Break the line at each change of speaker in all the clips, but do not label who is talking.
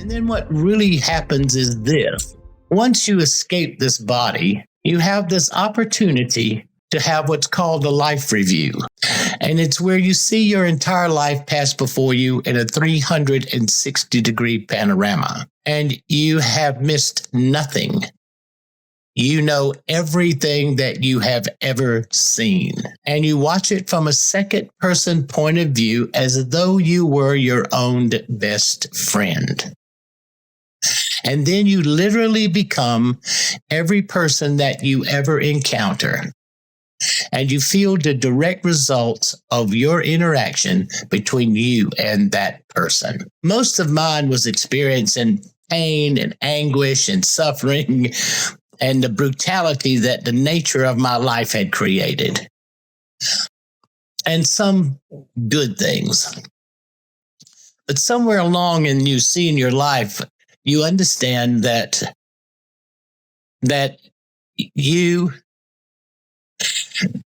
And then what really happens is this. Once you escape this body, you have this opportunity to have what's called a life review. And it's where you see your entire life pass before you in a 360-degree panorama. And you have missed nothing. You know everything that you have ever seen. And you watch it from a second-person point of view as though you were your own best friend. And then you literally become every person that you ever encounter. And you feel the direct results of your interaction between you and that person. Most of mine was experiencing pain and anguish and suffering and the brutality that the nature of my life had created. And some good things. But somewhere along in you see in your life, you understand that you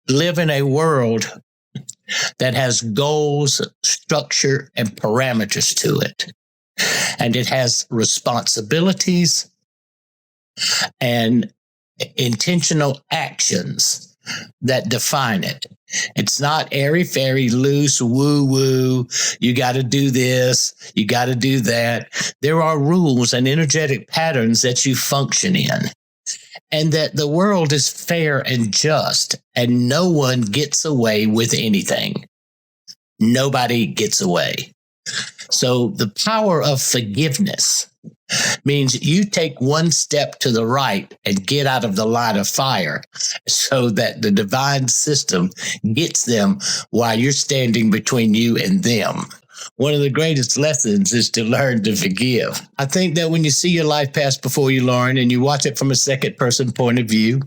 live in a world that has goals, structure, and parameters to it. And it has responsibilities and intentional actions that define it. It's not airy-fairy, loose, woo-woo. You got to do this. You got to do that. There are rules and energetic patterns that you function in. And that the world is fair and just, and no one gets away with anything. Nobody gets away. So the power of forgiveness means you take one step to the right and get out of the line of fire so that the divine system gets them while you're standing between you and them. One of the greatest lessons is to learn to forgive. I think that when you see your life pass before you, Lauren, and you watch it from a second-person point of view,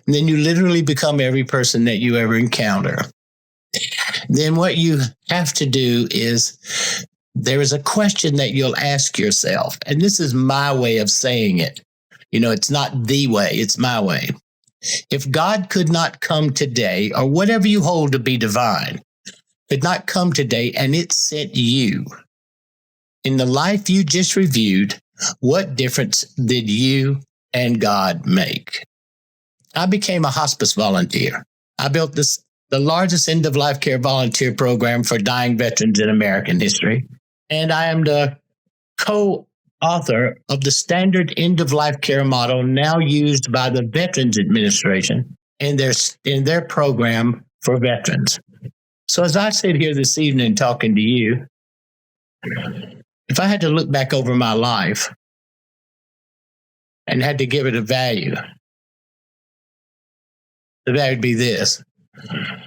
then you literally become every person that you ever encounter. Then what you have to do is there is a question that you'll ask yourself, and this is my way of saying it. You know, it's not the way, it's my way. If God could not come today, or whatever you hold to be divine, could not come today and it sent you in the life you just reviewed, what difference did you and God make? I became a hospice volunteer. I built the largest end-of-life care volunteer program for dying veterans in American history. And I am the co-author of the standard end-of-life care model now used by the Veterans Administration in their program for veterans. So as I sit here this evening talking to you, if I had to look back over my life and had to give it a value, the value would be this.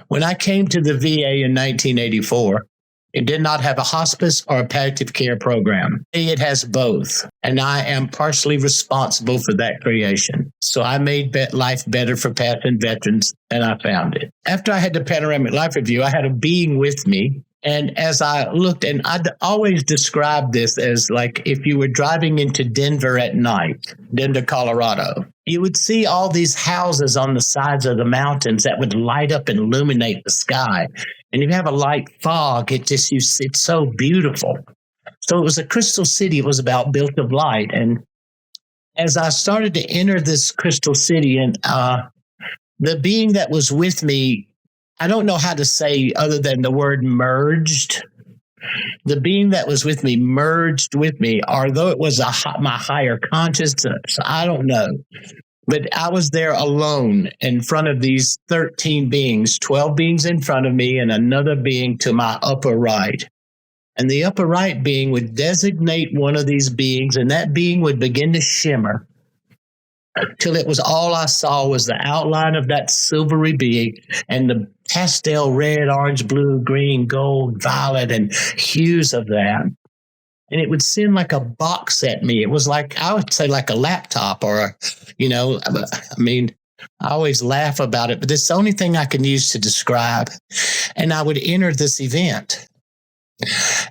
When I came to the VA in 1984, it did not have a hospice or a palliative care program. It has both, and I am partially responsible for that creation. So I made life better for past and veterans, and I found it. After I had the panoramic life review, I had a being with me, and as I looked, and I'd always describe this as like if you were driving into Denver at night, Denver, Colorado, you would see all these houses on the sides of the mountains that would light up and illuminate the sky. And if you have a light fog, it's so beautiful. So it was a crystal city. It was about built of light. And as I started to enter this crystal city, and the being that was with me, I don't know how to say other than the word merged. The being that was with me merged with me, although it was my higher consciousness. I don't know. But I was there alone in front of these 13 beings, 12 beings in front of me and another being to my upper right. And the upper right being would designate one of these beings, and that being would begin to shimmer till it was all I saw was the outline of that silvery being and the pastel red, orange, blue, green, gold, violet, and hues of that. And it would send like a box at me. It was like, I would say like a laptop or, I always laugh about it, but it's the only thing I can use to describe. And I would enter this event.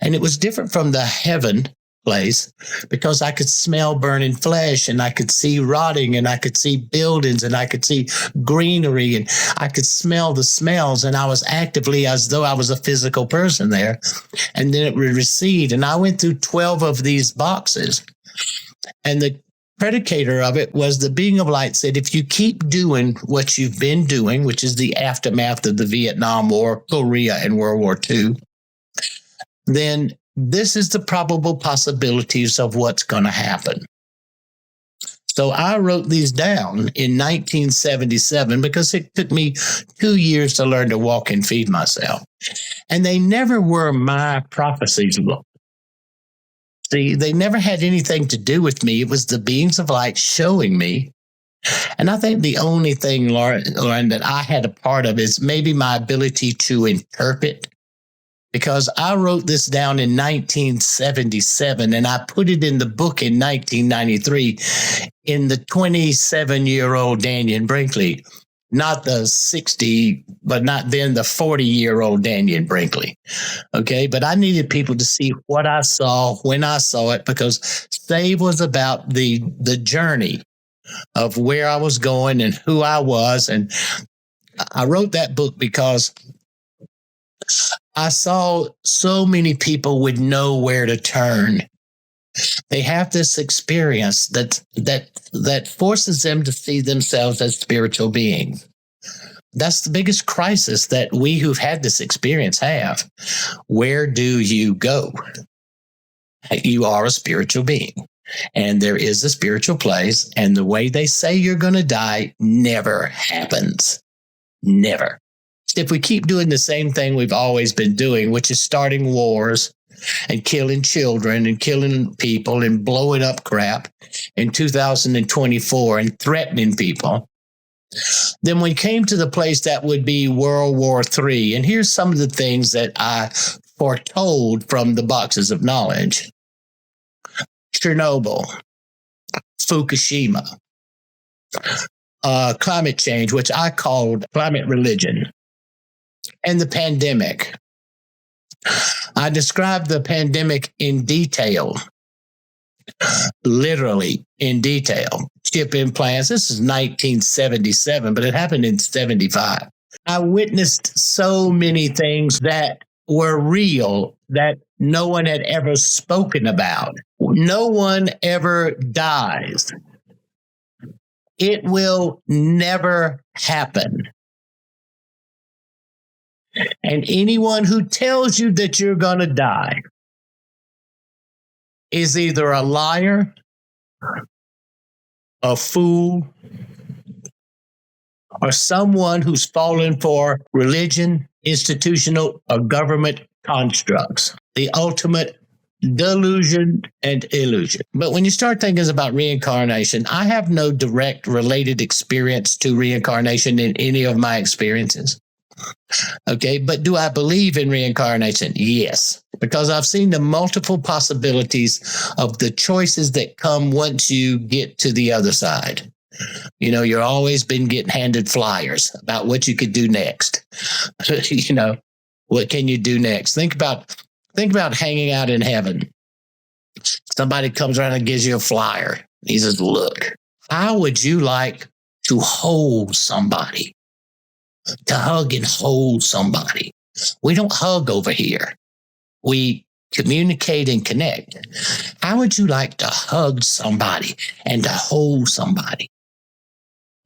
And it was different from the heaven place because I could smell burning flesh and I could see rotting and I could see buildings and I could see greenery and I could smell the smells. And I was actively as though I was a physical person there. And then it would recede. And I went through 12 of these boxes. And the predicator of it was the being of light said, if you keep doing what you've been doing, which is the aftermath of the Vietnam War, Korea, and World War II, then this is the probable possibilities of what's going to happen. So I wrote these down in 1977 because it took me 2 years to learn to walk and feed myself. And they never were my prophecies. See, they never had anything to do with me. It was the beings of light showing me. And I think the only thing, Lauren, that I had a part of is maybe my ability to interpret, because I wrote this down in 1977 and I put it in the book in 1993 in the 27-year-old Dannion Brinkley, not the 60, but not then the 40-year-old Dannion Brinkley. Okay, but I needed people to see what I saw when I saw it, because Save was about the journey of where I was going and who I was. And I wrote that book because I saw so many people would know where to turn. They have this experience that forces them to see themselves as spiritual beings. That's the biggest crisis that we who've had this experience have. Where do you go? You are a spiritual being, and there is a spiritual place, and the way they say you're going to die never happens. Never. If we keep doing the same thing we've always been doing, which is starting wars and killing children and killing people and blowing up crap in 2024 and threatening people, then we came to the place that would be World War III. And here's some of the things that I foretold from the boxes of knowledge. Chernobyl, Fukushima, climate change, which I called climate religion, and the pandemic. I described the pandemic in detail, literally in detail. Chip implants. This is 1977, but it happened in 75. I witnessed so many things that were real that no one had ever spoken about. No one ever dies. It will never happen. And anyone who tells you that you're going to die is either a liar, a fool, or someone who's fallen for religion, institutional, or government constructs. The ultimate delusion and illusion. But when you start thinking about reincarnation, I have no direct related experience to reincarnation in any of my experiences. Okay, but do I believe in reincarnation? Yes, because I've seen the multiple possibilities of the choices that come once you get to the other side. You know, you're always been getting handed flyers about what you could do next. You know, what can you do next? Think about hanging out in heaven. Somebody comes around and gives you a flyer. He says, look, how would you like to hold somebody? To hug and hold somebody. We don't hug over here. We communicate and connect. How would you like to hug somebody and to hold somebody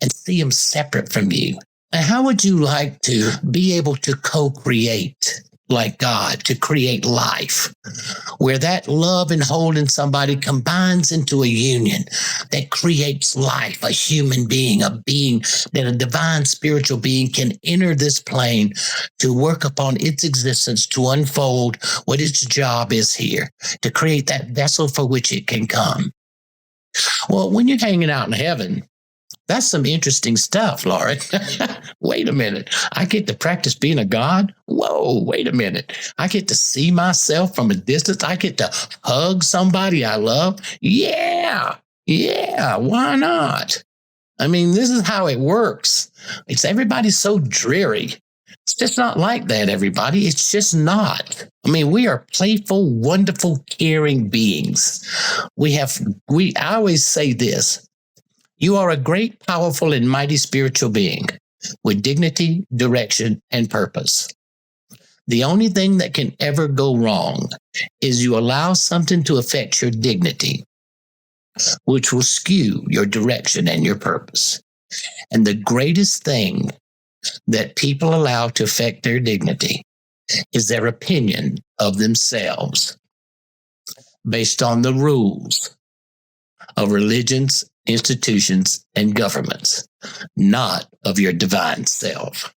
and see them separate from you? And how would you like to be able to co-create like God, to create life, where that love and holding somebody combines into a union that creates life, a human being, a being that a divine spiritual being can enter this plane to work upon its existence, to unfold what its job is here, to create that vessel for which it can come. Well, when you're hanging out in heaven, that's some interesting stuff, Lauren. Wait a minute. I get to practice being a god? Whoa, wait a minute. I get to see myself from a distance. I get to hug somebody I love. Yeah, why not? I mean, this is how it works. Everybody's so dreary. It's just not like that, everybody. It's just not. I mean, we are playful, wonderful, caring beings. I always say this: you are a great, powerful, and mighty spiritual being with dignity, direction, and purpose. The only thing that can ever go wrong is you allow something to affect your dignity, which will skew your direction and your purpose. And the greatest thing that people allow to affect their dignity is their opinion of themselves based on the rules of religions, institutions, and governments, not of your divine self.